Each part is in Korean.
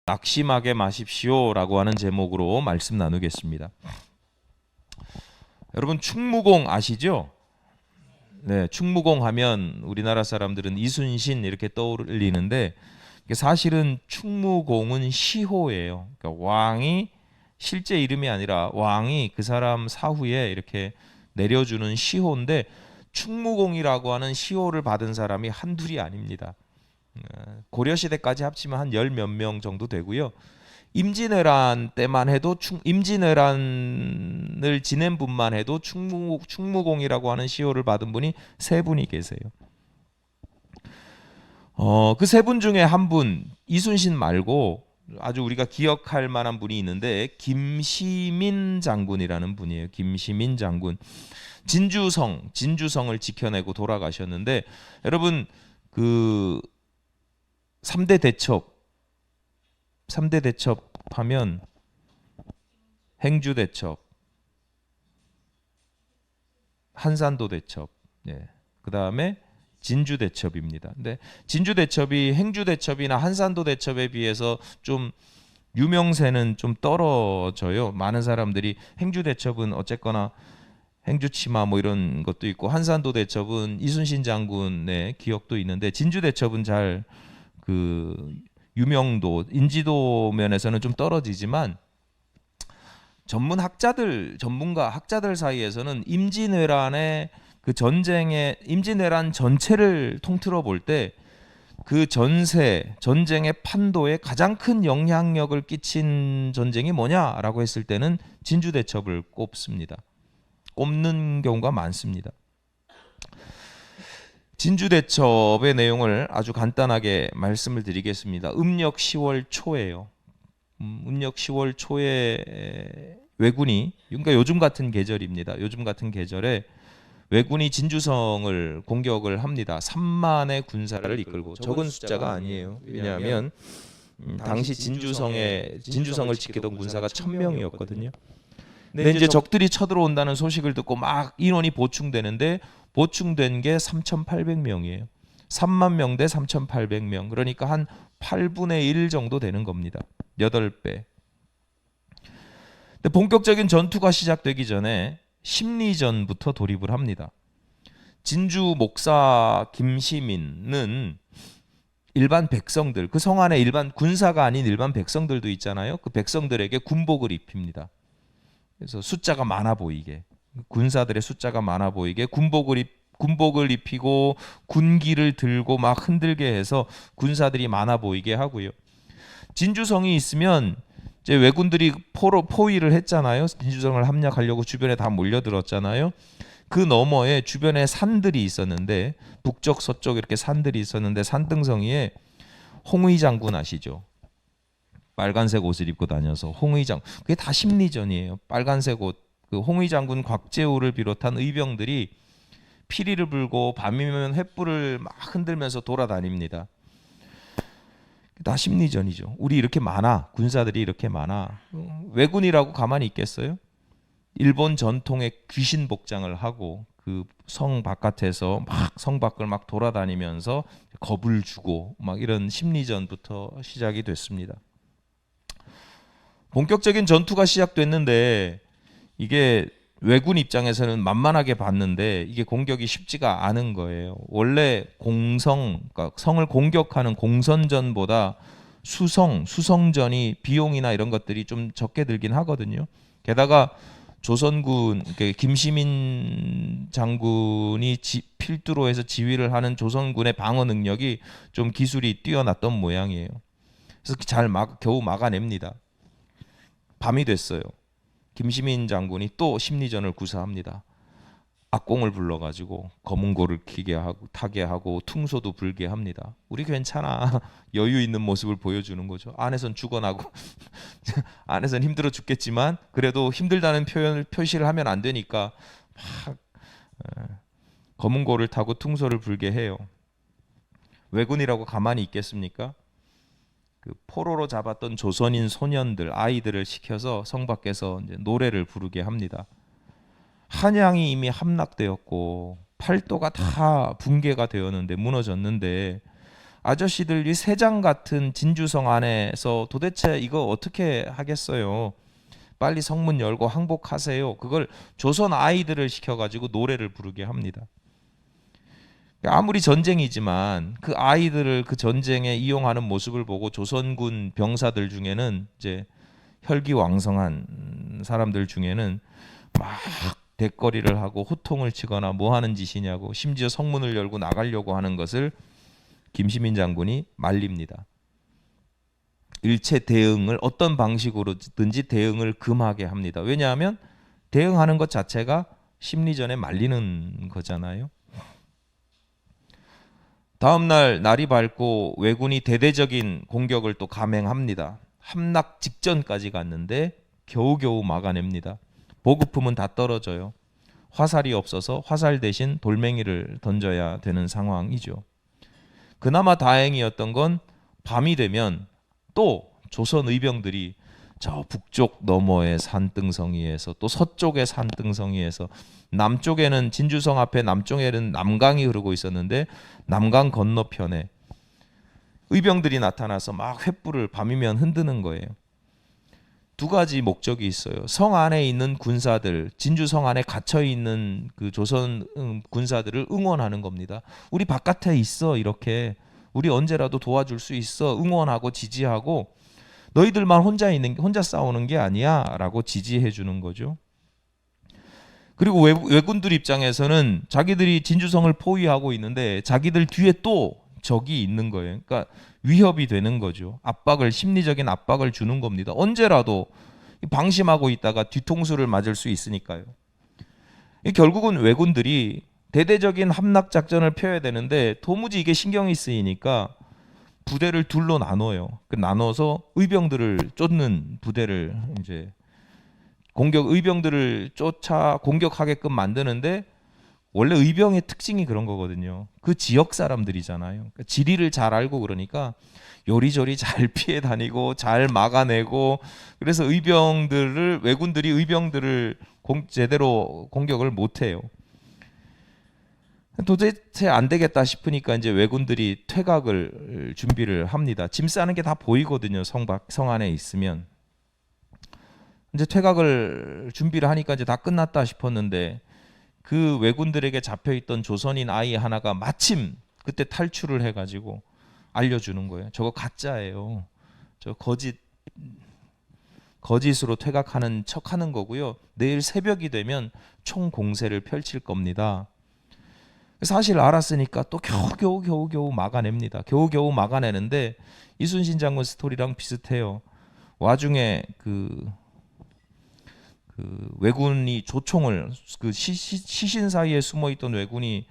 낙심하게 마십시오라고 하는 제목으로 말씀 나누겠습니다. 여러분 충무공 아시죠? 네, 충무공 하면 우리나라 사람들은 이순신 이렇게 떠올리는데 사실은 충무공은 시호예요. 그러니까 왕이 실제 이름이 아니라 왕이 그 사람 사후에 이렇게 내려주는 시호인데 충무공이라고 하는 시호를 받은 사람이 한둘이 아닙니다. 고려시대까지 합치면 한 열 몇 명 정도 되고요. 임진왜란 때만 해도 임진왜란을 지낸 분만 해도 충무공이라고 하는 시호를 받은 분이 세 분이 계세요. 그 세 분 중에 한 분, 이순신 말고 아주 우리가 기억할 만한 분이 있는데 김시민 장군이라는 분이에요. 김시민 장군. 진주성을 지켜내고 돌아가셨는데 여러분 그 3대 대첩 하면 행주 대첩, 한산도 대첩, 예. 그다음에 진주 대첩입니다. 근데 진주 대첩이 행주 대첩이나 한산도 대첩에 비해서 좀 유명세는 좀 떨어져요. 많은 사람들이 행주 대첩은 어쨌거나 행주치마 뭐 이런 것도 있고 한산도 대첩은 이순신 장군의 기억도 있는데 진주 대첩은 잘 그 유명도, 인지도 면에서는 좀 떨어지지만 전문가 학자들 사이에서는 임진왜란의 그 임진왜란 전체를 통틀어 볼 때 그 전쟁의 판도에 가장 큰 영향력을 끼친 전쟁이 뭐냐라고 했을 때는 진주대첩을 꼽는 경우가 많습니다. 진주대첩의 내용을 아주 간단하게 말씀을 드리겠습니다. 음력 10월 초예요. 음력 10월 초에 왜군이, 그러니까 요즘 같은 계절입니다. 요즘 같은 계절에 왜군이 진주성을 공격을 합니다. 3만의 군사를 이끌고, 적은 숫자가 아니에요. 왜냐하면 당시 진주성을 지키던 군사가 1000명이었거든요. 근데 이제 적들이 쳐들어온다는 소식을 듣고 막 인원이 보충된 게 3,800명이에요. 3만 명 대 3,800명. 그러니까 한 8분의 1 정도 되는 겁니다. 8배. 근데 본격적인 전투가 시작되기 전에 심리전부터 돌입을 합니다. 진주 목사 김시민은 일반 백성들, 그 성 안에 일반 군사가 아닌 일반 백성들도 있잖아요. 그 백성들에게 군복을 입힙니다. 그래서 숫자가 많아 보이게, 군사들의 숫자가 많아 보이게 군복을 입히고 군기를 들고 막 흔들게 해서 군사들이 많아 보이게 하고요. 진주성이 있으면 이제 왜군들이 포위를 했잖아요. 진주성을 함락하려고 주변에 다 몰려들었잖아요. 그 너머에 주변에 산들이 있었는데 북쪽 서쪽 이렇게 산들이 있었는데 산등성이에 홍의 장군 아시죠? 빨간색 옷을 입고 다녀서 그게 다 심리전이에요. 빨간색 옷, 그 홍의 장군 곽재우를 비롯한 의병들이 피리를 불고 밤이면 횃불을 막 흔들면서 돌아다닙니다. 다 심리전이죠. 우리 이렇게 많아, 군사들이 이렇게 많아, 왜군이라고 가만히 있겠어요? 일본 전통의 귀신 복장을 하고 그 성 바깥에서 막 성 밖을 막 돌아다니면서 겁을 주고 막 이런 심리전부터 시작이 됐습니다. 본격적인 전투가 시작됐는데 이게 왜군 입장에서는 만만하게 봤는데 이게 공격이 쉽지가 않은 거예요. 원래 그러니까 성을 공격하는 공선전보다 수성전이 비용이나 이런 것들이 좀 적게 들긴 하거든요. 게다가 조선군, 김시민 장군이 필두로 해서 지휘를 하는 조선군의 방어 능력이 좀 기술이 뛰어났던 모양이에요. 그래서 겨우 막아냅니다. 밤이 됐어요. 김시민 장군이 또 심리전을 구사합니다. 악공을 불러가지고 검은고를 타게 하고 퉁소도 불게 합니다. 우리 괜찮아. 여유 있는 모습을 보여주는 거죠. 안에선 죽어나고 안에선 힘들어 죽겠지만 그래도 힘들다는 표시를 하면 안 되니까 막 검은고를 타고 퉁소를 불게 해요. 왜군이라고 가만히 있겠습니까? 그 포로로 잡았던 조선인 소년들, 아이들을 시켜서 성 밖에서 이제 노래를 부르게 합니다. 한양이 이미 함락되었고 팔도가 다 붕괴가 되었는데, 무너졌는데, 아저씨들이 새장 같은 진주성 안에서 도대체 이거 어떻게 하겠어요? 빨리 성문 열고 항복하세요. 그걸 조선 아이들을 시켜가지고 노래를 부르게 합니다. 아무리 전쟁이지만 그 아이들을 그 전쟁에 이용하는 모습을 보고 조선군 병사들 중에는, 이제 혈기왕성한 사람들 중에는 막 대거리를 하고 호통을 치거나 뭐 하는 짓이냐고, 심지어 성문을 열고 나가려고 하는 것을 김시민 장군이 말립니다. 일체 대응을 어떤 방식으로든지 대응을 금하게 합니다. 왜냐하면 대응하는 것 자체가 심리전에 말리는 거잖아요. 다음 날 날이 밝고 왜군이 대대적인 공격을 또 감행합니다. 함락 직전까지 갔는데 겨우겨우 막아냅니다. 보급품은 다 떨어져요. 화살이 없어서 화살 대신 돌멩이를 던져야 되는 상황이죠. 그나마 다행이었던 건 밤이 되면 또 조선 의병들이 저 북쪽 너머의 산등성이에서 또 서쪽의 산등성이에서, 남쪽에는 진주성 앞에 남쪽에는 남강이 흐르고 있었는데 남강 건너편에 의병들이 나타나서 막 횃불을 밤이면 흔드는 거예요. 두 가지 목적이 있어요. 성 안에 있는 군사들, 진주성 안에 갇혀 있는 그 조선 군사들을 응원하는 겁니다. 우리 바깥에 있어, 이렇게 우리 언제라도 도와줄 수 있어, 응원하고 지지하고, 너희들만 혼자 싸우는 게 아니야라고 지지해 주는 거죠. 그리고 왜군들 입장에서는 자기들이 진주성을 포위하고 있는데 자기들 뒤에 또 적이 있는 거예요. 그러니까 위협이 되는 거죠. 심리적인 압박을 주는 겁니다. 언제라도 방심하고 있다가 뒤통수를 맞을 수 있으니까요. 결국은 왜군들이 대대적인 함락 작전을 펴야 되는데 도무지 이게 신경이 쓰이니까 부대를 둘로 나눠요. 나눠서 의병들을 쫓는 부대를 이제 의병들을 쫓아 공격하게끔 만드는데, 원래 의병의 특징이 그런 거거든요. 그 지역 사람들이잖아요. 그러니까 지리를 잘 알고, 그러니까 요리조리 잘 피해 다니고 잘 막아내고, 그래서 왜군들이 의병들을 제대로 공격을 못 해요. 도대체 안 되겠다 싶으니까 이제 왜군들이 퇴각을 준비를 합니다. 짐 싸는 게 다 보이거든요. 성 안에 있으면. 이제 퇴각을 준비를 하니까 이제 다 끝났다 싶었는데, 그 왜군들에게 잡혀있던 조선인 아이 하나가 마침 그때 탈출을 해가지고 알려주는 거예요. 저거 가짜예요. 저 거짓으로 퇴각하는 척하는 거고요. 내일 새벽이 되면 총 공세를 펼칠 겁니다. 사실 알았으니까 또 겨우 막아냅니다. 겨우 막아내는데 이순신 장군 스토리랑 비슷해요. 와중에 그 왜군이 조총을, 그 시신 사이에 숨어있던 왜군이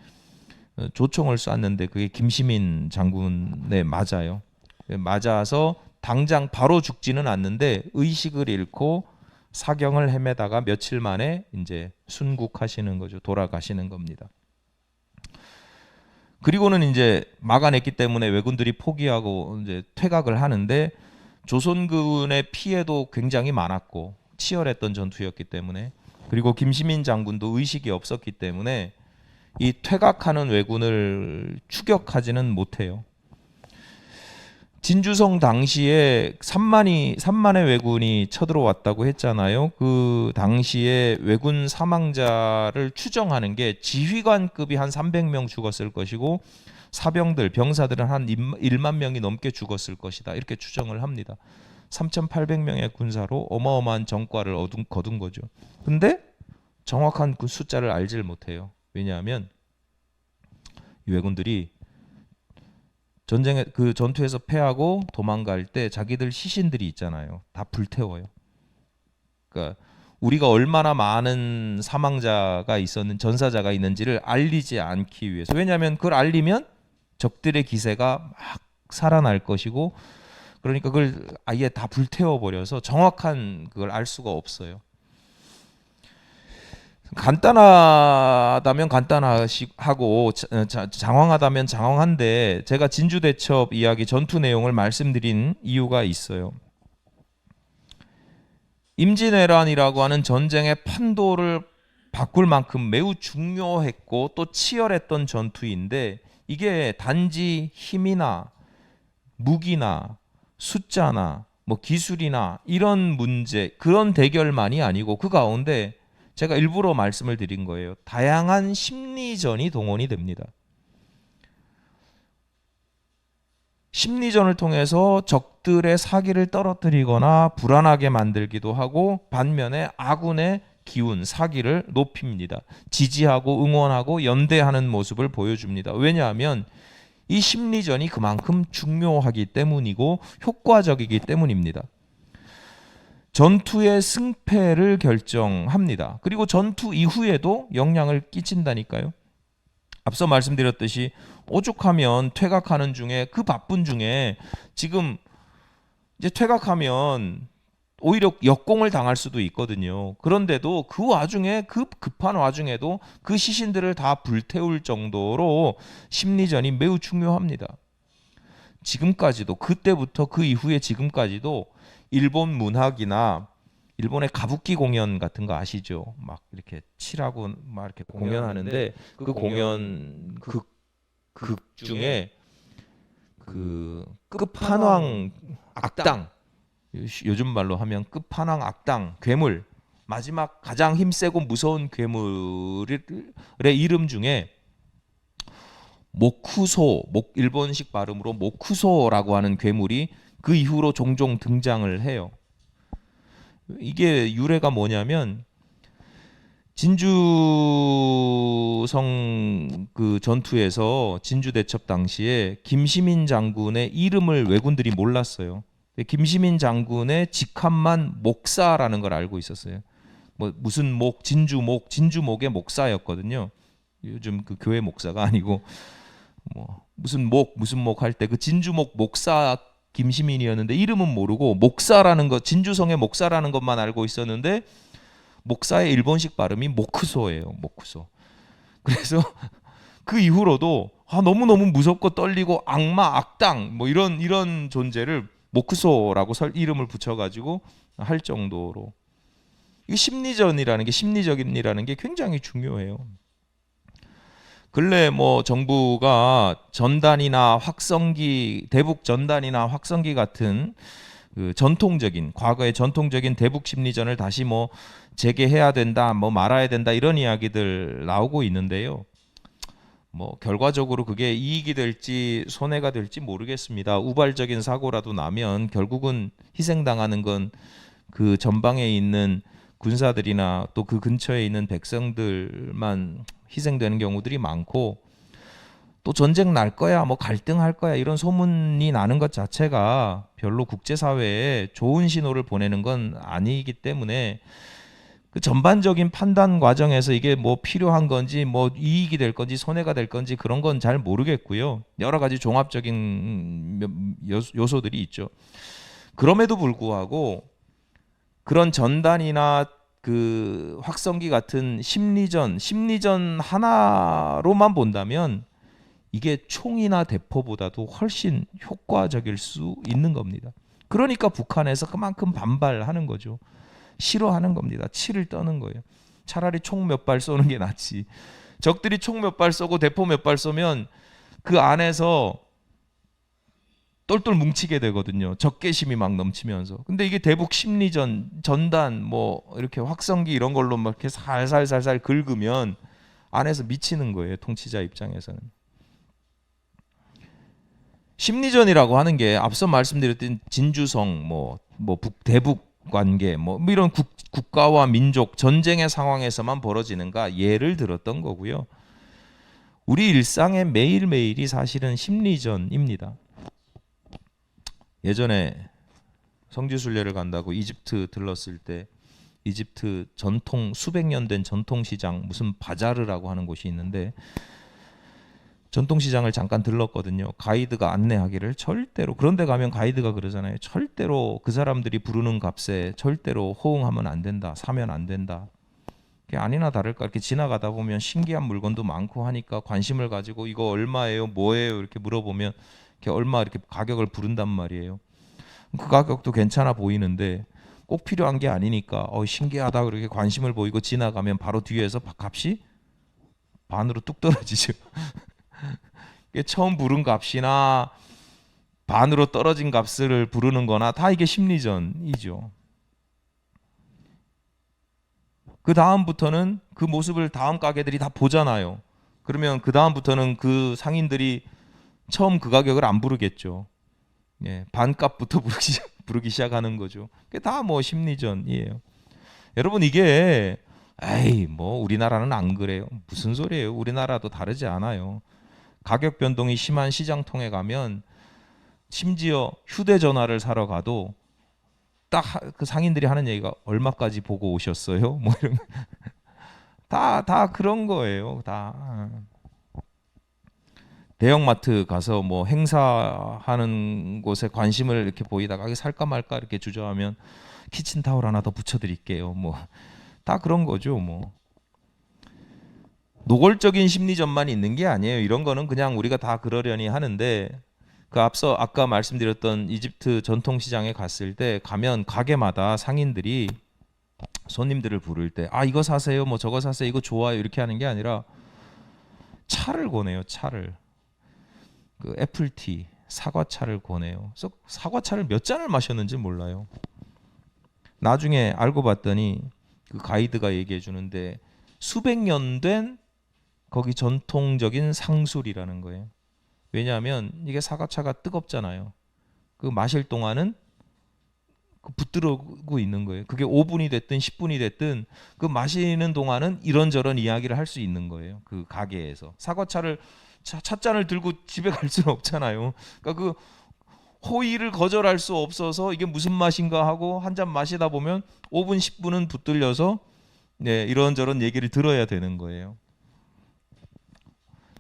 조총을 쐈는데 그게 김시민 장군에 맞아요. 맞아서 당장 바로 죽지는 않는데 의식을 잃고 사경을 헤매다가 며칠 만에 이제 순국하시는 거죠. 돌아가시는 겁니다. 그리고는 이제 막아냈기 때문에 왜군들이 포기하고 이제 퇴각을 하는데, 조선군의 피해도 굉장히 많았고 치열했던 전투였기 때문에, 그리고 김시민 장군도 의식이 없었기 때문에 이 퇴각하는 왜군을 추격하지는 못해요. 진주성 당시에 3만의 왜군이 쳐들어왔다고 했잖아요. 그 당시에 왜군 사망자를 추정하는 게 지휘관급이 한 300명 죽었을 것이고, 병사들은 한 1만 명이 넘게 죽었을 것이다, 이렇게 추정을 합니다. 3,800명의 군사로 어마어마한 전과를 거둔 거죠. 근데 정확한 그 숫자를 알지를 못해요. 왜냐하면 이 왜군들이 그 전투에서 패하고 도망갈 때 자기들 시신들이 있잖아요. 다 불태워요. 그러니까 우리가 얼마나 많은 전사자가 있는지를 알리지 않기 위해서. 왜냐하면 그걸 알리면 적들의 기세가 막 살아날 것이고, 그러니까 그걸 아예 다 불태워 버려서 정확한 그걸 알 수가 없어요. 간단하다면 간단하고 장황하다면 장황한데 제가 진주대첩 이야기 전투 내용을 말씀드린 이유가 있어요. 임진왜란이라고 하는 전쟁의 판도를 바꿀 만큼 매우 중요했고 또 치열했던 전투인데 이게 단지 힘이나 무기나 숫자나 뭐 기술이나 이런 문제 그런 대결만이 아니고 그 가운데 제가 일부러 말씀을 드린 거예요. 다양한 심리전이 동원이 됩니다. 심리전을 통해서 적들의 사기를 떨어뜨리거나 불안하게 만들기도 하고 반면에 아군의 기운, 사기를 높입니다. 지지하고 응원하고 연대하는 모습을 보여줍니다. 왜냐하면 이 심리전이 그만큼 중요하기 때문이고 효과적이기 때문입니다. 전투의 승패를 결정합니다. 그리고 전투 이후에도 영향을 끼친다니까요. 앞서 말씀드렸듯이 오죽하면 퇴각하는 중에 그 바쁜 중에 지금 이제 퇴각하면 오히려 역공을 당할 수도 있거든요. 그런데도 그 와중에 그 급한 와중에도 그 시신들을 다 불태울 정도로 심리전이 매우 중요합니다. 지금까지도 그때부터 그 이후에 지금까지도 일본 문학이나 일본의 가부키 공연 같은 거 아시죠? 막 이렇게 칠하고 막 이렇게 공연하는데 그 공연 극 중에 그 끝판왕 악당, 요즘 말로 하면 끝판왕 악당 괴물, 마지막 가장 힘세고 무서운 괴물의 이름 중에 모쿠소, 일본식 발음으로 모쿠소라고 하는 괴물이 그 이후로 종종 등장을 해요. 이게 유래가 뭐냐면 진주성 그 전투에서 진주대첩 당시에 김시민 장군의 이름을 왜군들이 몰랐어요. 김시민 장군의 직함만 목사라는 걸 알고 있었어요. 뭐 무슨 목, 진주목의 목사였거든요. 요즘 그 교회 목사가 아니고 뭐 무슨 목 할 때 그 진주목 목사 김시민이었는데 이름은 모르고 목사라는 것, 진주성의 목사라는 것만 알고 있었는데 목사의 일본식 발음이 모쿠소예요. 모쿠소. 그래서 그 이후로도 너무너무 무섭고 떨리고 악마, 악당 뭐 이런 존재를 모쿠소라고 이름을 붙여가지고 할 정도로 이 심리전이라는 게 심리적인이라는 게 굉장히 중요해요. 근래 뭐 정부가 전단이나 확성기, 대북 전단이나 확성기 같은 그 전통적인 과거의 전통적인 대북 심리전을 다시 뭐 재개해야 된다, 뭐 말아야 된다 이런 이야기들 나오고 있는데요. 뭐 결과적으로 그게 이익이 될지 손해가 될지 모르겠습니다. 우발적인 사고라도 나면 결국은 희생당하는 건 그 전방에 있는 군사들이나 또 그 근처에 있는 백성들만 희생되는 경우들이 많고 또 전쟁 날 거야, 뭐 갈등할 거야 이런 소문이 나는 것 자체가 별로 국제사회에 좋은 신호를 보내는 건 아니기 때문에 그 전반적인 판단 과정에서 이게 뭐 필요한 건지 뭐 이익이 될 건지 손해가 될 건지 그런 건 잘 모르겠고요. 여러 가지 종합적인 요소들이 있죠. 그럼에도 불구하고 그런 전단이나 그 확성기 같은 심리전 하나로만 본다면 이게 총이나 대포보다도 훨씬 효과적일 수 있는 겁니다. 그러니까 북한에서 그만큼 반발하는 거죠. 싫어하는 겁니다. 치를 떠는 거예요. 차라리 총 몇 발 쏘는 게 낫지. 적들이 총 몇 발 쏘고 대포 몇 발 쏘면 그 안에서 똘똘 뭉치게 되거든요. 적개심이 막 넘치면서. 근데 이게 대북 심리전, 전단, 뭐 이렇게 확성기 이런 걸로 막 이렇게 살살살살 긁으면 안에서 미치는 거예요. 통치자 입장에서는. 심리전이라고 하는 게 앞서 말씀드렸던 진주성, 대북 관계, 뭐 이런 국가와 민족 전쟁의 상황에서만 벌어지는가 예를 들었던 거고요. 우리 일상의 매일매일이 사실은 심리전입니다. 예전에 성지순례를 간다고 이집트 들렀을 때 이집트 전통 수백 년 된 전통시장 무슨 바자르라고 하는 곳이 있는데 전통시장을 잠깐 들렀거든요. 가이드가 안내하기를 절대로, 그런데 가면 가이드가 그러잖아요. 절대로 그 사람들이 부르는 값에 절대로 호응하면 안 된다, 사면 안 된다. 아니나 다를까 이렇게 지나가다 보면 신기한 물건도 많고 하니까 관심을 가지고 이거 얼마예요? 뭐예요? 이렇게 물어보면 이렇게 얼마 이렇게 가격을 부른단 말이에요. 그 가격도 괜찮아 보이는데 꼭 필요한 게 아니니까 신기하다 그렇게 관심을 보이고 지나가면 바로 뒤에서 값이 반으로 뚝 떨어지죠. 처음 부른 값이나 반으로 떨어진 값을 부르는 거나 다 이게 심리전이죠. 그 다음부터는 그 모습을 다음 가게들이 다 보잖아요. 그러면 그 다음부터는 그 상인들이 처음 그 가격을 안 부르겠죠. 예, 반값부터 부르기 시작하는 거죠. 그게 다 뭐 심리전이에요. 여러분 이게 에이 뭐 우리나라는 안 그래요. 무슨 소리예요? 우리나라도 다르지 않아요. 가격 변동이 심한 시장통에 가면 심지어 휴대전화를 사러 가도 딱 그 상인들이 하는 얘기가 얼마까지 보고 오셨어요? 뭐 이런 다 그런 거예요. 다 대형마트 가서 뭐 행사하는 곳에 관심을 이렇게 보이다가 살까 말까 이렇게 주저하면 키친타올 하나 더 붙여드릴게요. 뭐 다 그런 거죠. 뭐 노골적인 심리전만 있는 게 아니에요. 이런 거는 그냥 우리가 다 그러려니 하는데 그 앞서 아까 말씀드렸던 이집트 전통시장에 갔을 때 가면 가게마다 상인들이 손님들을 부를 때 이거 사세요 뭐 저거 사세요 이거 좋아요 이렇게 하는 게 아니라 차를 권해요. 차를 그 애플티 사과차를 권해요. 그래서 사과차를 몇 잔을 마셨는지 몰라요. 나중에 알고 봤더니 그 가이드가 얘기해 주는데 수백 년 된 거기 전통적인 상술이라는 거예요. 왜냐하면 이게 사과차가 뜨겁잖아요. 그 마실 동안은 붙들고 있는 거예요. 그게 5분이 됐든 10분이 됐든 그 마시는 동안은 이런저런 이야기를 할 수 있는 거예요. 그 가게에서 사과차를 찻잔을 들고 집에 갈 수는 없잖아요. 그러니까 그 호의를 거절할 수 없어서 이게 무슨 맛인가 하고 한 잔 마시다 보면 5분 10분은 붙들려서 이런저런 얘기를 들어야 되는 거예요.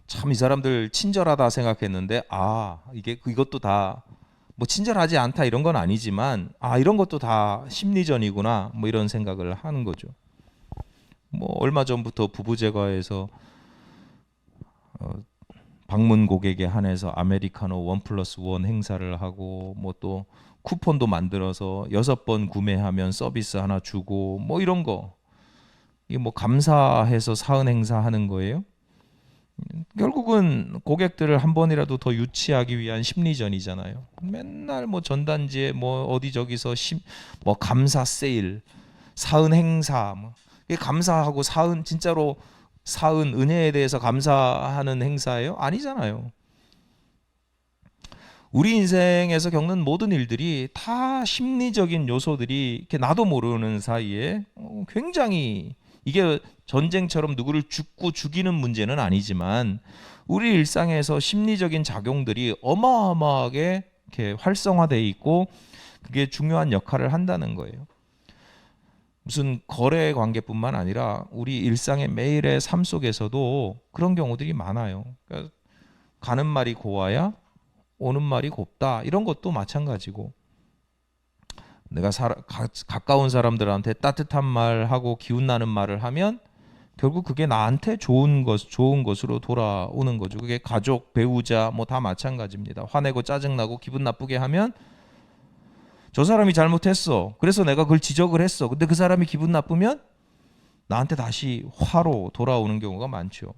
참 이 사람들 친절하다 생각했는데 이것도 다 뭐 친절하지 않다 이런 건 아니지만 이런 것도 다 심리전이구나 뭐 이런 생각을 하는 거죠. 뭐 얼마 전부터 부부제과에서 방문 고객에 한해서 아메리카노 1+1 행사를 하고 뭐 또 쿠폰도 만들어서 6번 구매하면 서비스 하나 주고 뭐 이런 거 이게 뭐 감사해서 사은 행사하는 거예요. 결국은 고객들을 한 번이라도 더 유치하기 위한 심리전이잖아요. 맨날 뭐 전단지에 뭐 어디 저기서 뭐 감사 세일, 사은 행사, 뭐 감사하고 사은 진짜로 사은 은혜에 대해서 감사하는 행사예요? 아니잖아요. 우리 인생에서 겪는 모든 일들이 다 심리적인 요소들이 이렇게 나도 모르는 사이에 굉장히 이게 전쟁처럼 누구를 죽고 죽이는 문제는 아니지만 우리 일상에서 심리적인 작용들이 어마어마하게 이렇게 활성화되어 있고 그게 중요한 역할을 한다는 거예요. 무슨 거래 관계뿐만 아니라 우리 일상의 매일의 삶 속에서도 그런 경우들이 많아요. 그러니까 가는 말이 고와야 오는 말이 곱다 이런 것도 마찬가지고 내가 가까운 사람들한테 따뜻한 말하고 기운나는 말을 하면 결국 그게 나한테 좋은 것으로 돌아오는 거죠. 그게 가족, 배우자 뭐 다 마찬가지입니다. 화내고 짜증나고 기분 나쁘게 하면 저 사람이 잘못했어. 그래서 내가 그걸 지적을 했어. 근데 그 사람이 기분 나쁘면 나한테 다시 화로 돌아오는 경우가 많죠.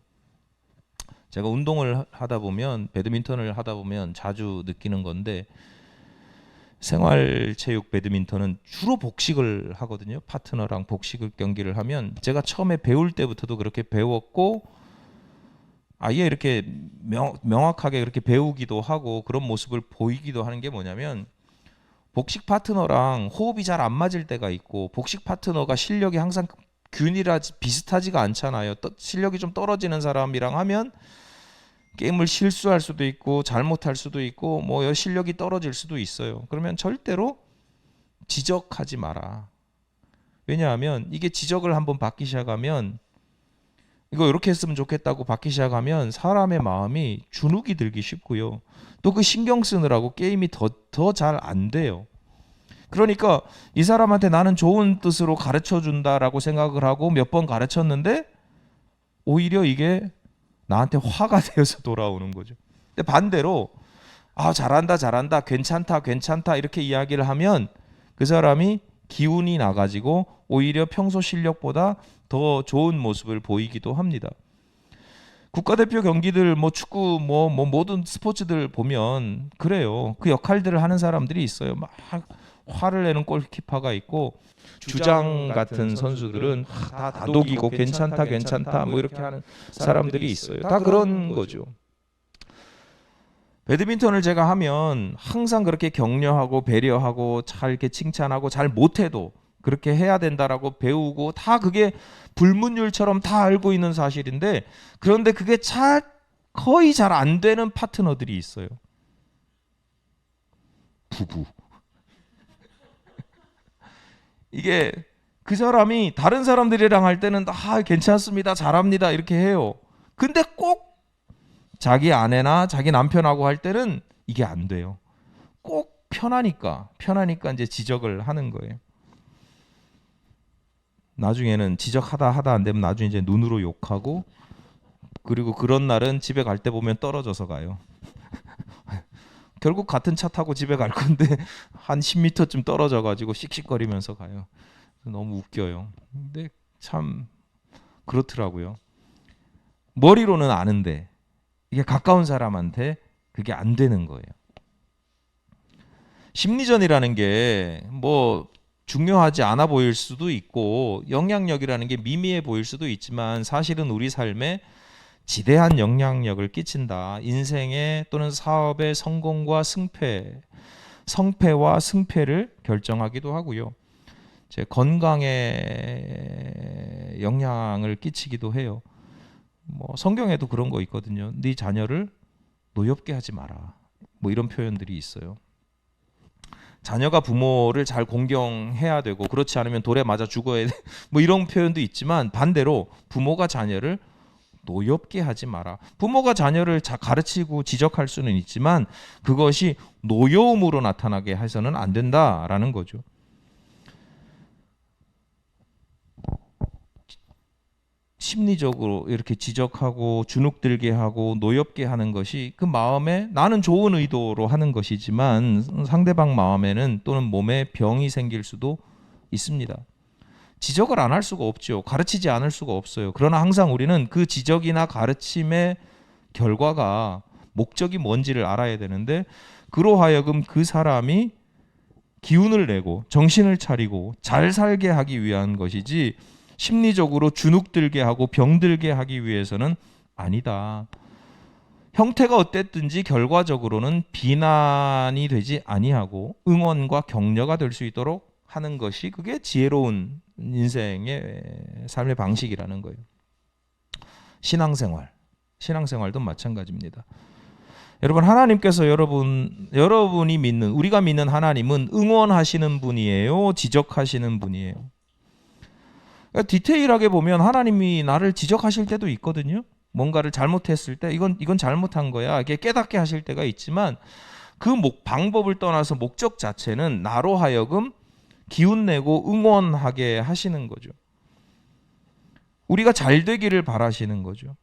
제가 운동을 하다 보면 배드민턴을 하다 보면 자주 느끼는 건데 생활체육 배드민턴은 주로 복식을 하거든요. 파트너랑 복식 경기를 하면 제가 처음에 배울 때부터도 그렇게 배웠고 아예 이렇게 명확하게 그렇게 배우기도 하고 그런 모습을 보이기도 하는 게 뭐냐면 복식 파트너랑 호흡이 잘 안 맞을 때가 있고 복식 파트너가 실력이 항상 균일하지 비슷하지가 않잖아요. 실력이 좀 떨어지는 사람이랑 하면 게임을 실수할 수도 있고 잘못할 수도 있고 뭐 실력이 떨어질 수도 있어요. 그러면 절대로 지적하지 마라. 왜냐하면 이게 지적을 한번 받기 시작하면 이거 이렇게 했으면 좋겠다고 받기 시작하면 사람의 마음이 주눅이 들기 쉽고요. 또 그 신경 쓰느라고 게임이 더 잘 안 돼요. 그러니까 이 사람한테 나는 좋은 뜻으로 가르쳐 준다라고 생각을 하고 몇 번 가르쳤는데 오히려 이게 나한테 화가 되어서 돌아오는 거죠. 근데 반대로 잘한다 잘한다 괜찮다 괜찮다 이렇게 이야기를 하면 그 사람이 기운이 나가지고 오히려 평소 실력보다 더 좋은 모습을 보이기도 합니다. 국가대표 경기들 뭐 축구 뭐 모든 스포츠들 보면 그래요. 그 역할들을 하는 사람들이 있어요. 막 화를 내는 골키퍼가 있고 주장 같은 선수들은 다 다독이고 괜찮다 괜찮다 뭐 이렇게 하는 사람들이 있어요. 다 그런 거죠. 배드민턴을 제가 하면 항상 그렇게 격려하고 배려하고 잘 이렇게 칭찬하고 잘 못해도 그렇게 해야 된다라고 배우고 다 그게 불문율처럼 다 알고 있는 사실인데 그런데 그게 거의 잘 안 되는 파트너들이 있어요. 부부. 이게 그 사람이 다른 사람들이랑 할 때는 괜찮습니다 잘합니다 이렇게 해요. 근데 꼭 자기 아내나 자기 남편하고 할 때는 이게 안 돼요. 꼭 편하니까 이제 지적을 하는 거예요. 나중에는 지적하다 안 되면 나중에 이제 눈으로 욕하고 그리고 그런 날은 집에 갈 때 보면 떨어져서 가요. 결국 같은 차 타고 집에 갈 건데 한 10m쯤 떨어져 가지고 씩씩거리면서 가요. 너무 웃겨요. 근데 참 그렇더라고요. 머리로는 아는데 이게 가까운 사람한테 그게 안 되는 거예요. 심리전이라는 게 뭐 중요하지 않아 보일 수도 있고 영향력이라는 게 미미해 보일 수도 있지만 사실은 우리 삶에 지대한 영향력을 끼친다. 인생의 또는 사업의 성공과 성패와 승패를 결정하기도 하고요. 제 건강에 영향을 끼치기도 해요. 뭐 성경에도 그런 거 있거든요. 네 자녀를 노엽게 하지 마라. 뭐 이런 표현들이 있어요. 자녀가 부모를 잘 공경해야 되고 그렇지 않으면 돌에 맞아 죽어야 돼. 뭐 이런 표현도 있지만 반대로 부모가 자녀를 노엽게 하지 마라. 부모가 자녀를 가르치고 지적할 수는 있지만 그것이 노여움으로 나타나게 해서는 안 된다라는 거죠. 심리적으로 이렇게 지적하고 주눅들게 하고 노엽게 하는 것이 그 마음에 나는 좋은 의도로 하는 것이지만 상대방 마음에는 또는 몸에 병이 생길 수도 있습니다. 지적을 안 할 수가 없죠. 가르치지 않을 수가 없어요. 그러나 항상 우리는 그 지적이나 가르침의 결과가 목적이 뭔지를 알아야 되는데 그로 하여금 그 사람이 기운을 내고 정신을 차리고 잘 살게 하기 위한 것이지 심리적으로 주눅들게 하고 병들게 하기 위해서는 아니다. 형태가 어땠든지 결과적으로는 비난이 되지 아니하고 응원과 격려가 될 수 있도록 하는 것이 그게 지혜로운 인생의 삶의 방식이라는 거예요. 신앙생활도 마찬가지입니다. 여러분 하나님께서 여러분이 믿는 우리가 믿는 하나님은 응원하시는 분이에요, 지적하시는 분이에요. 그러니까 디테일하게 보면 하나님이 나를 지적하실 때도 있거든요. 뭔가를 잘못했을 때 이건 잘못한 거야 이렇게 깨닫게 하실 때가 있지만 그 방법을 떠나서 목적 자체는 나로 하여금 기운내고 응원하게 하시는 거죠. 우리가 잘 되기를 바라시는 거죠.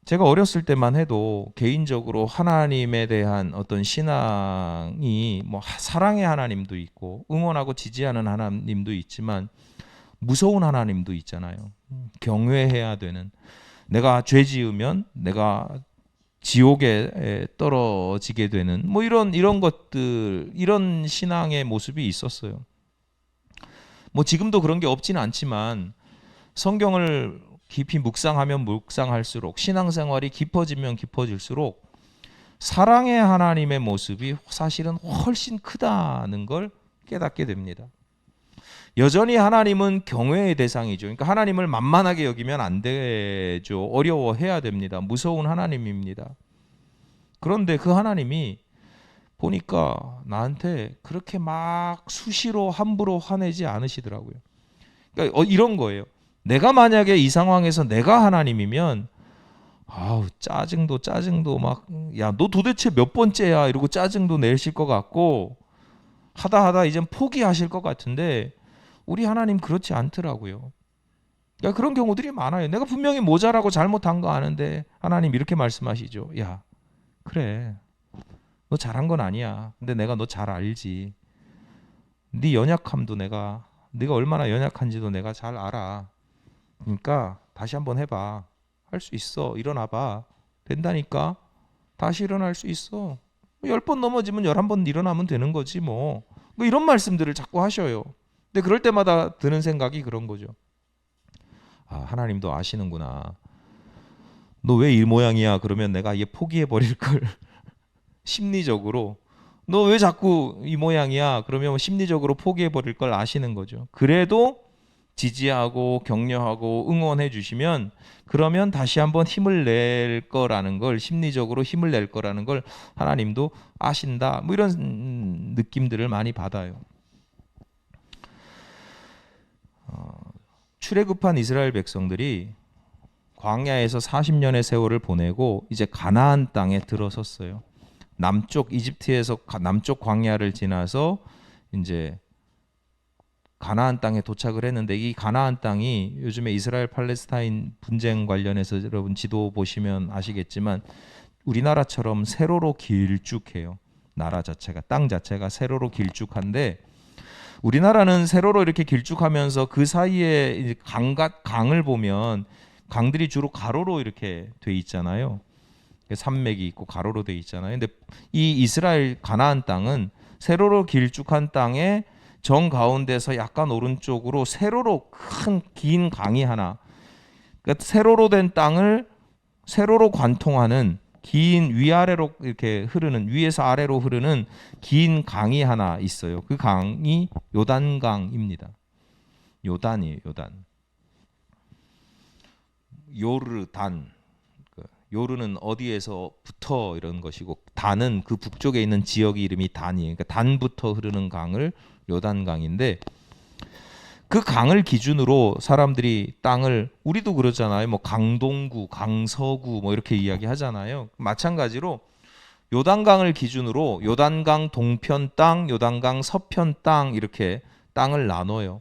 제가 어렸을 때만 해도 개인적으로 하나님에 대한 어떤 신앙이 뭐 사랑의 하나님도 있고 응원하고 지지하는 하나님도 있지만 무서운 하나님도 있잖아요. 경외해야 되는, 내가 죄 지으면 내가 지옥에 떨어지게 되는 뭐 이런 것들, 이런 신앙의 모습이 있었어요. 뭐 지금도 그런 게 없지는 않지만 성경을 깊이 묵상하면 묵상할수록 신앙생활이 깊어지면 깊어질수록 사랑의 하나님의 모습이 사실은 훨씬 크다는 걸 깨닫게 됩니다. 여전히 하나님은 경외의 대상이죠. 그러니까 하나님을 만만하게 여기면 안 되죠. 어려워해야 됩니다. 무서운 하나님입니다. 그런데 그 하나님이 보니까 나한테 그렇게 막 수시로 함부로 화내지 않으시더라고요. 그러니까 이런 거예요. 내가 만약에 이 상황에서 내가 하나님이면 아우 짜증도 막 야 너 도대체 몇 번째야 이러고 짜증도 내실 것 같고 하다 이젠 포기하실 것 같은데 우리 하나님 그렇지 않더라고요. 그러니까 그런 경우들이 많아요. 내가 분명히 모자라고 잘못한 거 아는데 하나님 이렇게 말씀하시죠. 야 그래 너 잘한 건 아니야. 근데 내가 너 잘 알지. 네 연약함도 네가 얼마나 연약한지도 내가 잘 알아. 그러니까 다시 한번 해봐. 할 수 있어. 일어나봐. 된다니까. 다시 일어날 수 있어. 10번 넘어지면 11번 일어나면 되는 거지 뭐. 이런 말씀들을 자꾸 하셔요. 근데 그럴 때마다 드는 생각이 그런 거죠. 아, 하나님도 아시는구나. 너 왜 이 모양이야? 그러면 내가 얘 포기해 버릴 걸. 심리적으로 너 왜 자꾸 이 모양이야? 그러면 심리적으로 포기해 버릴 걸 아시는 거죠. 그래도 지지하고 격려하고 응원해 주시면 그러면 다시 한번 힘을 낼 거라는 걸 심리적으로 힘을 낼 거라는 걸 하나님도 아신다. 뭐 이런 느낌들을 많이 받아요. 출애굽한 이스라엘 백성들이 광야에서 40년의 세월을 보내고 이제 가나안 땅에 들어섰어요. 남쪽 이집트에서 남쪽 광야를 지나서 이제 가나안 땅에 도착을 했는데 이 가나안 땅이 요즘에 이스라엘 팔레스타인 분쟁 관련해서 여러분 지도 보시면 아시겠지만 우리나라처럼 세로로 길쭉해요. 나라 자체가 땅 자체가 세로로 길쭉한데 우리나라는 세로로 이렇게 길쭉하면서 그 사이에 이제 강을 보면 강들이 주로 가로로 이렇게 돼 있잖아요. 산맥이 있고 가로로 돼 있잖아요. 근데 이 이스라엘 가나안 땅은 세로로 길쭉한 땅에 정 가운데서 약간 오른쪽으로 세로로 큰 긴 강이 하나, 그러니까 세로로 된 땅을 세로로 관통하는 긴 위아래로 이렇게 흐르는 위에서 아래로 흐르는 긴 강이 하나 있어요. 그 강이 요단강입니다. 요단이에요. 요단. 요르단. 요르는 어디에서부터 이런 것이고 단은 그 북쪽에 있는 지역 이름이 단이에요. 그러니까 단부터 흐르는 강을 요단강인데 그 강을 기준으로 사람들이 땅을 우리도 그러잖아요. 뭐 강동구, 강서구 뭐 이렇게 이야기하잖아요. 마찬가지로 요단강을 기준으로 요단강 동편 땅, 요단강 서편 땅 이렇게 땅을 나눠요.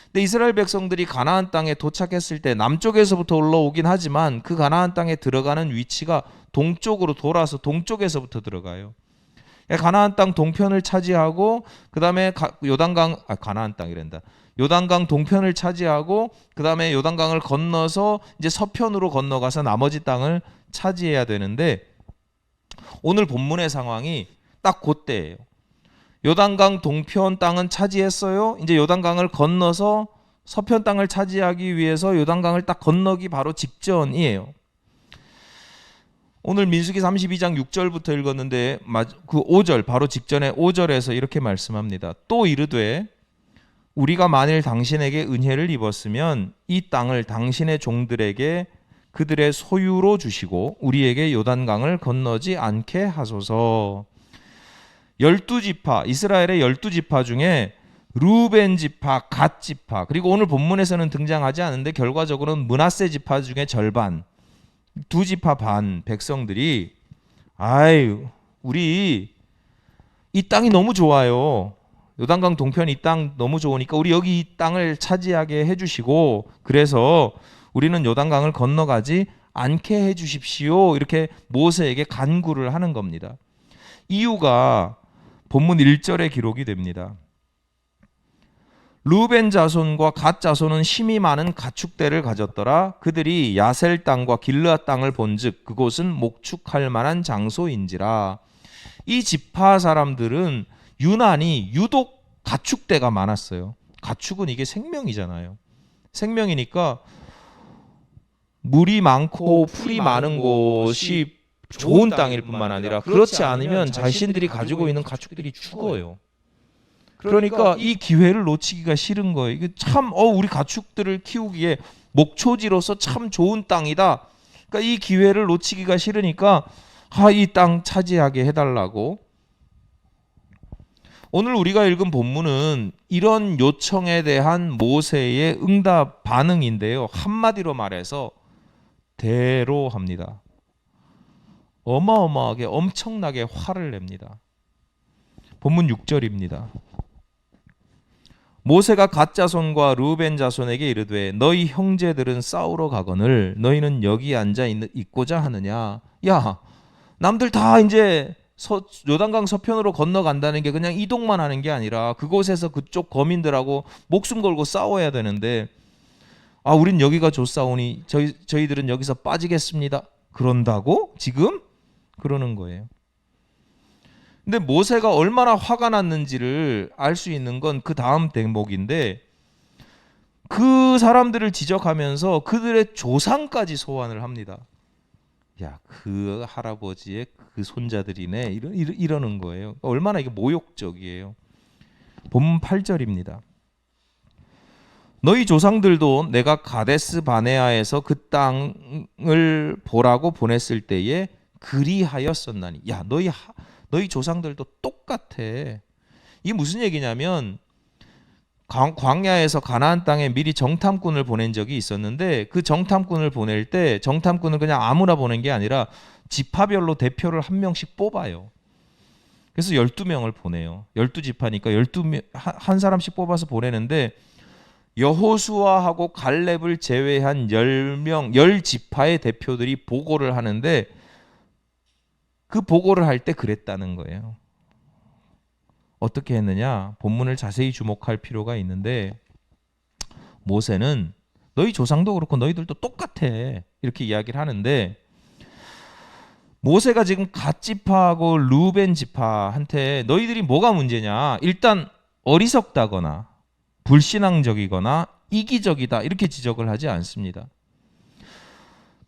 근데 이스라엘 백성들이 가나안 땅에 도착했을 때 남쪽에서부터 올라오긴 하지만 그 가나안 땅에 들어가는 위치가 동쪽으로 돌아서 동쪽에서부터 들어가요. 가나안 땅 동편을 차지하고 그다음에 가나안 땅이란다. 요단강 동편을 차지하고 그다음에 요단강을 건너서 이제 서편으로 건너가서 나머지 땅을 차지해야 되는데 오늘 본문의 상황이 딱 그때예요. 요단강 동편 땅은 차지했어요. 이제 요단강을 건너서 서편 땅을 차지하기 위해서 요단강을 딱 건너기 바로 직전이에요. 오늘 민수기 32장 6절부터 읽었는데 그 5절 바로 직전에 5절에서 이렇게 말씀합니다. 또 이르되 우리가 만일 당신에게 은혜를 입었으면 이 땅을 당신의 종들에게 그들의 소유로 주시고 우리에게 요단강을 건너지 않게 하소서. 12지파 이스라엘의 12지파 중에 루벤 지파, 갓 지파 그리고 오늘 본문에서는 등장하지 않는데 결과적으로는 므낫세 지파 중에 절반 2지파 반 백성들이 아유 우리 이 땅이 너무 좋아요. 요단강 동편 이 땅 너무 좋으니까 우리 여기 이 땅을 차지하게 해주시고 그래서 우리는 요단강을 건너가지 않게 해주십시오. 이렇게 모세에게 간구를 하는 겁니다. 이유가 본문 1절에 기록이 됩니다. 루벤 자손과 갓 자손은 힘이 많은 가축대를 가졌더라. 그들이 야셀 땅과 길르앗 땅을 본즉 그곳은 목축할 만한 장소인지라. 이 지파 사람들은 유독 가축대가 많았어요. 가축은 이게 생명이잖아요. 생명이니까 물이 많고 풀이 많은 곳이 좋은 땅일 뿐만 아니라 그렇지 않으면 자신들이 가지고 있는 가축들이 죽어요. 그러니까 이 기회를 놓치기가 싫은 거예요. 이게 참 우리 가축들을 키우기에 목초지로서 참 좋은 땅이다. 그러니까 이 기회를 놓치기가 싫으니까 이 땅 차지하게 해달라고. 오늘 우리가 읽은 본문은 이런 요청에 대한 모세의 응답 반응인데요. 한마디로 말해서 대로 합니다. 어마어마하게 엄청나게 화를 냅니다. 본문 6절입니다. 모세가 갓 자손과 르우벤 자손에게 이르되 너희 형제들은 싸우러 가거늘 너희는 여기 앉아 있고자 하느냐. 야, 남들 다 이제 요단강 서편으로 건너간다는 게 그냥 이동만 하는 게 아니라 그곳에서 그쪽 거민들하고 목숨 걸고 싸워야 되는데, 아, 우린 여기가 좋사오니 저희들은 여기서 빠지겠습니다. 그런다고 지금 그러는 거예요. 근데 모세가 얼마나 화가 났는지를 알 수 있는 건 그 다음 대목인데, 그 사람들을 지적하면서 그들의 조상까지 소환을 합니다. 야, 그 할아버지의 그 손자들이네, 이러는 거예요. 얼마나 이게 모욕적이에요. 본문 8절입니다. 너희 조상들도 내가 가데스 바네아에서 그 땅을 보라고 보냈을 때에 그리하였었나니. 야, 너희 조상들도 똑같아. 이게 무슨 얘기냐면, 광야에서 가나안 땅에 미리 정탐꾼을 보낸 적이 있었는데, 그 정탐꾼을 보낼 때 정탐꾼을 그냥 아무나 보낸 게 아니라 지파별로 대표를 한 명씩 뽑아요. 그래서 12명을 보내요. 12지파니까 12명, 한 사람씩 뽑아서 보내는데, 여호수아하고 갈렙을 제외한 10명, 10지파의 대표들이 보고를 하는데, 그 보고를 할 때 그랬다는 거예요. 어떻게 했느냐? 본문을 자세히 주목할 필요가 있는데, 모세는 너희 조상도 그렇고 너희들도 똑같아, 이렇게 이야기를 하는데, 모세가 지금 갓 지파하고 르우벤 지파한테 너희들이 뭐가 문제냐? 일단 어리석다거나 불신앙적이거나 이기적이다, 이렇게 지적을 하지 않습니다.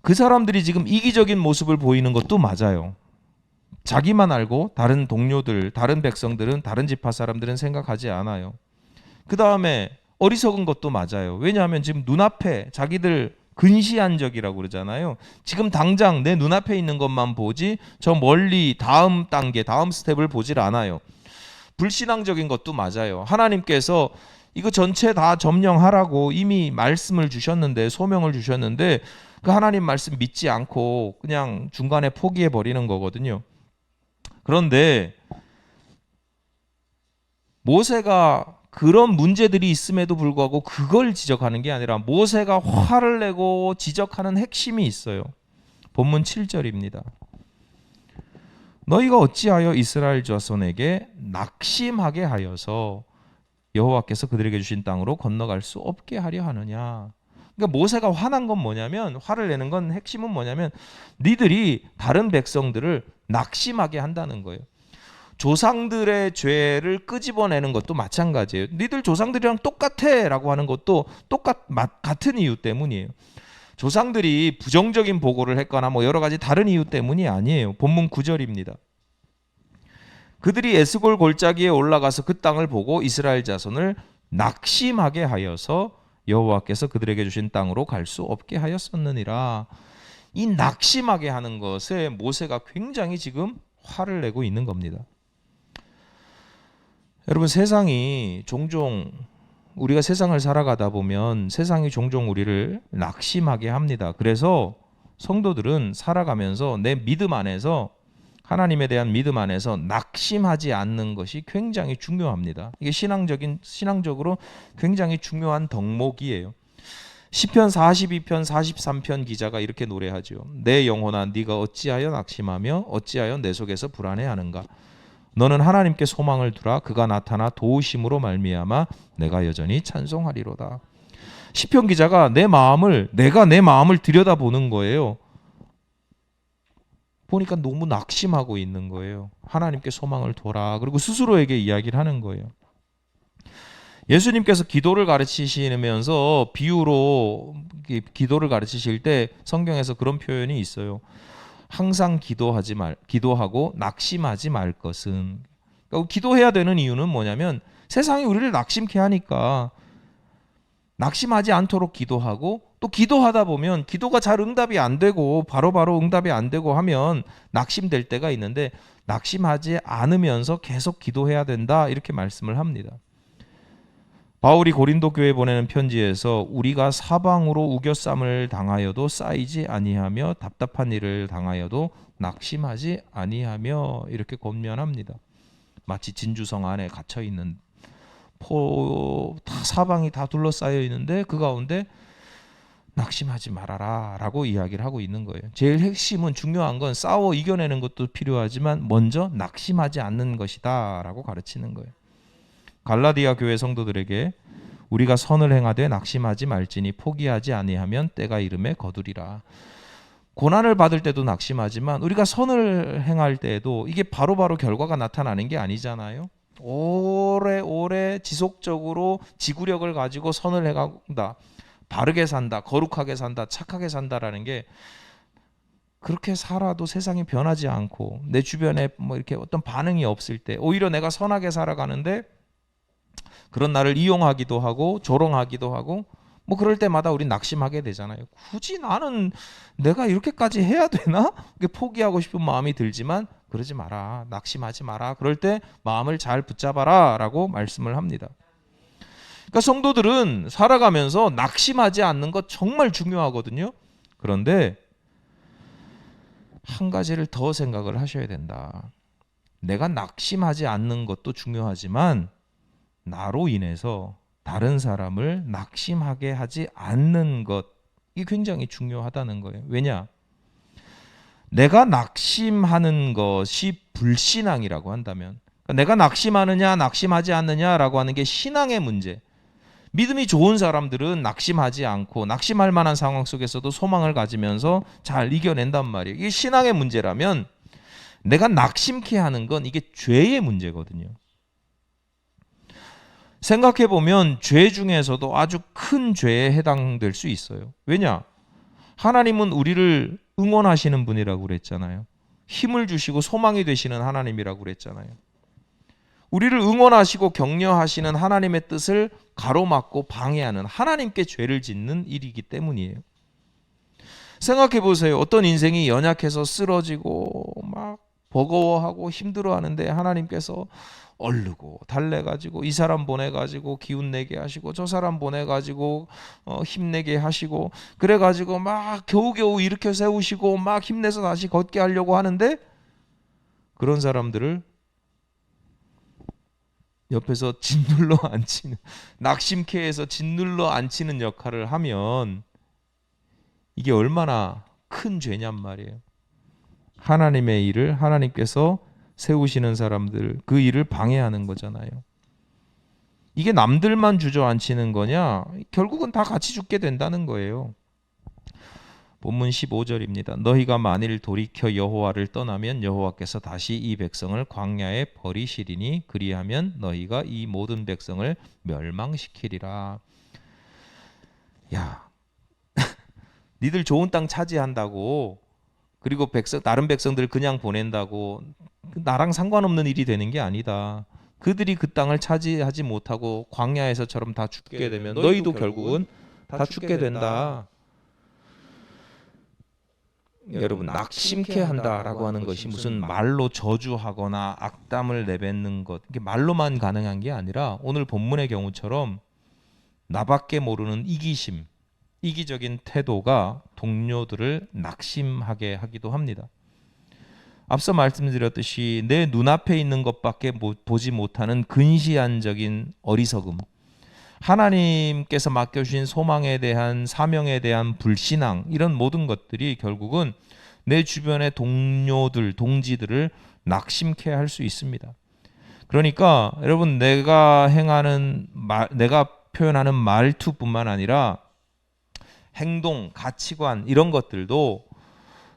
그 사람들이 지금 이기적인 모습을 보이는 것도 맞아요. 자기만 알고 다른 동료들, 다른 백성들은, 다른 지파 사람들은 생각하지 않아요. 그 다음에 어리석은 것도 맞아요. 왜냐하면 지금 눈앞에 자기들 근시안적이라고 그러잖아요. 지금 당장 내 눈앞에 있는 것만 보지 저 멀리 다음 단계, 다음 스텝을 보질 않아요. 불신앙적인 것도 맞아요. 하나님께서 이거 전체 다 점령하라고 이미 말씀을 주셨는데, 소명을 주셨는데, 그 하나님 말씀 믿지 않고 그냥 중간에 포기해 버리는 거거든요. 그런데 모세가 그런 문제들이 있음에도 불구하고 그걸 지적하는 게 아니라 모세가 화를 내고 지적하는 핵심이 있어요. 본문 7절입니다. 너희가 어찌하여 이스라엘 자손에게 낙심하게 하여서 여호와께서 그들에게 주신 땅으로 건너갈 수 없게 하려 하느냐. 그러니까 모세가 화난 건 뭐냐면, 화를 내는 건 핵심은 뭐냐면, 니들이 다른 백성들을 낙심하게 한다는 거예요. 조상들의 죄를 끄집어내는 것도 마찬가지예요. 니들 조상들이랑 똑같아 라고 하는 것도 같은 이유 때문이에요. 조상들이 부정적인 보고를 했거나 뭐 여러 가지 다른 이유 때문이 아니에요. 본문 9절입니다. 그들이 에스골 골짜기에 올라가서 그 땅을 보고 이스라엘 자손을 낙심하게 하여서 여호와께서 그들에게 주신 땅으로 갈 수 없게 하였었느니라. 이 낙심하게 하는 것에 모세가 굉장히 지금 화를 내고 있는 겁니다. 여러분, 세상이 종종, 우리가 세상을 살아가다 보면 세상이 종종 우리를 낙심하게 합니다. 그래서 성도들은 살아가면서 내 믿음 안에서, 하나님에 대한 믿음 안에서 낙심하지 않는 것이 굉장히 중요합니다. 이게 신앙적으로 굉장히 중요한 덕목이에요. 시편 42편 43편 기자가 이렇게 노래하죠. 내 영혼아 네가 어찌하여 낙심하며 어찌하여 내 속에서 불안해하는가. 너는 하나님께 소망을 두라. 그가 나타나 도우심으로 말미암아 내가 여전히 찬송하리로다. 시편 기자가 내가 내 마음을 들여다보는 거예요. 보니까 너무 낙심하고 있는 거예요. 하나님께 소망을 둬라. 그리고 스스로에게 이야기를 하는 거예요. 예수님께서 기도를 가르치시면서 비유로 기도를 가르치실 때 성경에서 그런 표현이 있어요. 항상 기도하고 낙심하지 말 것은. 그러니까 기도해야 되는 이유는 뭐냐면, 세상이 우리를 낙심케 하니까 낙심하지 않도록 기도하고, 또 기도하다 보면 기도가 잘 응답이 안 되고 바로바로 응답이 안 되고 하면 낙심될 때가 있는데, 낙심하지 않으면서 계속 기도해야 된다, 이렇게 말씀을 합니다. 바울이 고린도 교회에 보내는 편지에서 우리가 사방으로 우겨쌈을 당하여도 쌓이지 아니하며 답답한 일을 당하여도 낙심하지 아니하며 이렇게 권면합니다. 마치 진주성 안에 갇혀 있는 사방이 다 둘러싸여 있는데 그 가운데 낙심하지 말아라 라고 이야기를 하고 있는 거예요. 제일 핵심은, 중요한 건 싸워 이겨내는 것도 필요하지만 먼저 낙심하지 않는 것이다 라고 가르치는 거예요. 갈라디아 교회 성도들에게 우리가 선을 행하되 낙심하지 말지니 포기하지 아니하면 때가 이름에 거두리라. 고난을 받을 때도 낙심하지만 우리가 선을 행할 때에도 이게 바로바로 결과가 나타나는 게 아니잖아요. 오래오래 지속적으로 지구력을 가지고 선을 해간다, 바르게 산다, 거룩하게 산다, 착하게 산다라는 게, 그렇게 살아도 세상이 변하지 않고 내 주변에 뭐 이렇게 어떤 반응이 없을 때 오히려 내가 선하게 살아가는데 그런 나를 이용하기도 하고 조롱하기도 하고 뭐 그럴 때마다 우리 낙심하게 되잖아요. 굳이 나는 내가 이렇게까지 해야 되나? 포기하고 싶은 마음이 들지만 그러지 마라, 낙심하지 마라, 그럴 때 마음을 잘 붙잡아라 라고 말씀을 합니다. 그러니까 성도들은 살아가면서 낙심하지 않는 것 정말 중요하거든요. 그런데 한 가지를 더 생각을 하셔야 된다. 내가 낙심하지 않는 것도 중요하지만 나로 인해서 다른 사람을 낙심하게 하지 않는 것, 이게 굉장히 중요하다는 거예요. 왜냐? 내가 낙심하는 것이 불신앙이라고 한다면, 그러니까 내가 낙심하느냐 낙심하지 않느냐라고 하는 게 신앙의 문제. 믿음이 좋은 사람들은 낙심하지 않고 낙심할 만한 상황 속에서도 소망을 가지면서 잘 이겨낸단 말이에요. 이게 신앙의 문제라면 내가 낙심케 하는 건 이게 죄의 문제거든요. 생각해보면 죄 중에서도 아주 큰 죄에 해당될 수 있어요. 왜냐? 하나님은 우리를 응원하시는 분이라고 그랬잖아요. 힘을 주시고 소망이 되시는 하나님이라고 그랬잖아요. 우리를 응원하시고 격려하시는 하나님의 뜻을 가로막고 방해하는, 하나님께 죄를 짓는 일이기 때문이에요. 생각해보세요. 어떤 인생이 연약해서 쓰러지고 막 버거워하고 힘들어하는데 하나님께서 얼르고 달래가지고 이 사람 보내가지고 기운내게 하시고 저 사람 보내가지고 힘내게 하시고 그래가지고 막 겨우겨우 일으켜 세우시고 막 힘내서 다시 걷게 하려고 하는데, 그런 사람들을 옆에서 짓눌러 앉히는, 낙심케 해서 짓눌러 앉히는 역할을 하면 이게 얼마나 큰 죄냔 말이에요. 하나님의 일을 하나님께서 세우시는 사람들, 그 일을 방해하는 거잖아요. 이게 남들만 주저앉히는 거냐? 결국은 다 같이 죽게 된다는 거예요. 본문 15절입니다. 너희가 만일 돌이켜 여호와를 떠나면 여호와께서 다시 이 백성을 광야에 버리시리니 그리하면 너희가 이 모든 백성을 멸망시키리라. 야, 니들 좋은 땅 차지한다고, 그리고 다른 백성들 그냥 보낸다고 나랑 상관없는 일이 되는 게 아니다. 그들이 그 땅을 차지하지 못하고 광야에서처럼 다 죽게 되면 너희도 결국은 다 죽게 된다. 여러분, 낙심케 한다라고 하는 것이 무슨 말로 저주하거나 악담을 내뱉는 것, 이게 말로만 가능한 게 아니라 오늘 본문의 경우처럼 나밖에 모르는 이기심, 이기적인 태도가 동료들을 낙심하게 하기도 합니다. 앞서 말씀드렸듯이 내 눈앞에 있는 것밖에 보지 못하는 근시안적인 어리석음, 하나님께서 맡겨주신 소망에 대한, 사명에 대한 불신앙, 이런 모든 것들이 결국은 내 주변의 동료들, 동지들을 낙심케 할 수 있습니다. 그러니까 여러분, 내가 표현하는 말투뿐만 아니라 행동, 가치관, 이런 것들도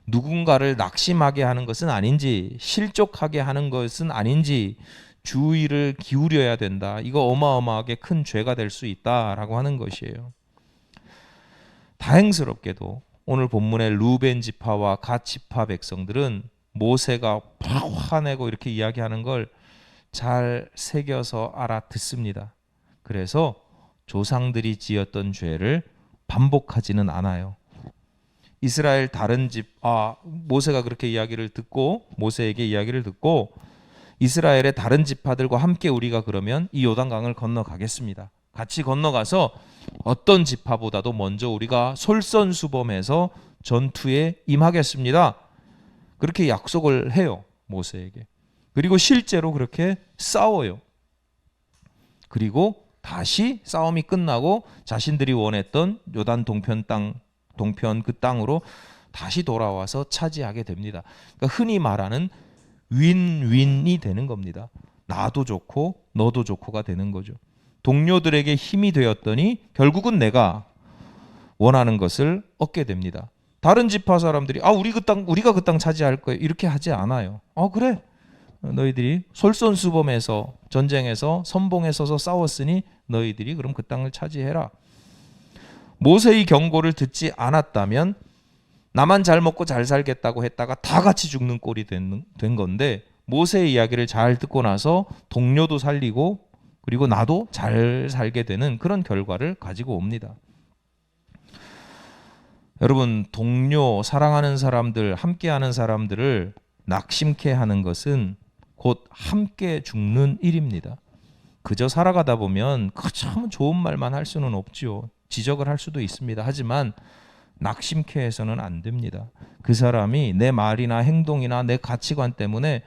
누군가를 낙심하게 하는 것은 아닌지, 실족하게 하는 것은 아닌지 주의를 기울여야 된다. 이거 어마어마하게 큰 죄가 될 수 있다라고 하는 것이에요. 다행스럽게도 오늘 본문의 루벤 지파와 갓 지파 백성들은 모세가 막 화내고 이렇게 이야기하는 걸 잘 새겨서 알아듣습니다. 그래서 조상들이 지었던 죄를 반복하지는 않아요. 이스라엘 다른 모세가 그렇게 이야기를 듣고, 모세에게 이야기를 듣고 이스라엘의 다른 지파들과 함께 우리가 그러면 이 요단강을 건너가겠습니다. 같이 건너가서 어떤 지파보다도 먼저 우리가 솔선수범해서 전투에 임하겠습니다. 그렇게 약속을 해요, 모세에게. 그리고 실제로 그렇게 싸워요. 그리고 다시 싸움이 끝나고 자신들이 원했던 요단 동편 그 땅으로 다시 돌아와서 차지하게 됩니다. 그러니까 흔히 말하는 윈윈이 되는 겁니다. 나도 좋고 너도 좋고가 되는 거죠. 동료들에게 힘이 되었더니 결국은 내가 원하는 것을 얻게 됩니다. 다른 지파 사람들이 우리가 그 땅 차지할 거예요, 이렇게 하지 않아요. 그래, 너희들이 솔선수범해서 전쟁에서 선봉에 서서 싸웠으니 너희들이 그럼 그 땅을 차지해라. 모세의 경고를 듣지 않았다면 나만 잘 먹고 잘 살겠다고 했다가 다 같이 죽는 꼴이 된 건데, 모세의 이야기를 잘 듣고 나서 동료도 살리고 그리고 나도 잘 살게 되는 그런 결과를 가지고 옵니다. 여러분, 동료, 사랑하는 사람들, 함께하는 사람들을 낙심케 하는 것은 곧 함께 죽는 일입니다. 그저 살아가다 보면 참 좋은 말만 할 수는 없죠. 지적을 할 수도 있습니다. 하지만 낙심케 해서는 안 됩니다. 그 사람이 내 말이나 행동이나 내 가치관 때문에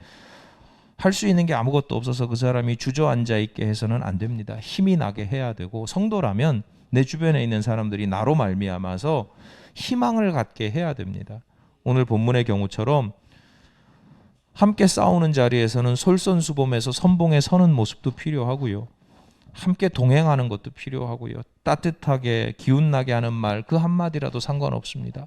할 수 있는 게 아무것도 없어서 그 사람이 주저앉아 있게 해서는 안 됩니다. 힘이 나게 해야 되고, 성도라면 내 주변에 있는 사람들이 나로 말미암아서 희망을 갖게 해야 됩니다. 오늘 본문의 경우처럼 함께 싸우는 자리에서는 솔선수범해서 선봉에 서는 모습도 필요하고요. 함께 동행하는 것도 필요하고요. 따뜻하게 기운나게 하는 말 그 한마디라도 상관없습니다.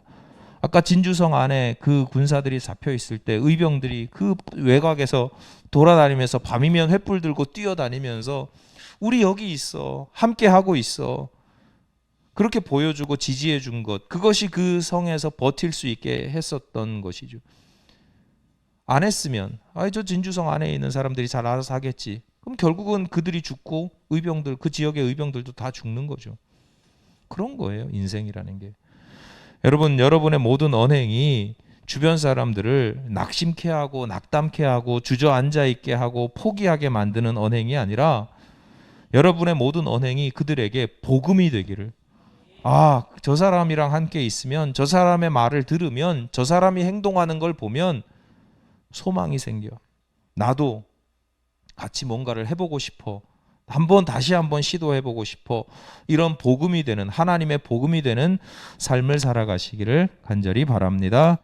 아까 진주성 안에 그 군사들이 잡혀 있을 때 의병들이 그 외곽에서 돌아다니면서 밤이면 횃불 들고 뛰어다니면서 우리 여기 있어, 함께 하고 있어, 그렇게 보여주고 지지해 준 것, 그것이 그 성에서 버틸 수 있게 했었던 것이죠. 안 했으면 저 진주성 안에 있는 사람들이 잘 알아서 하겠지, 그럼 결국은 그들이 죽고 의병들, 그 지역의 의병들도 다 죽는 거죠. 그런 거예요, 인생이라는 게. 여러분, 여러분의 모든 언행이 주변 사람들을 낙심케 하고 낙담케 하고 주저앉아 있게 하고 포기하게 만드는 언행이 아니라, 여러분의 모든 언행이 그들에게 복음이 되기를, 저 사람이랑 함께 있으면, 저 사람의 말을 들으면, 저 사람이 행동하는 걸 보면 소망이 생겨, 나도 같이 뭔가를 해보고 싶어, 다시 한번 시도해보고 싶어, 이런 복음이 되는, 하나님의 복음이 되는 삶을 살아가시기를 간절히 바랍니다.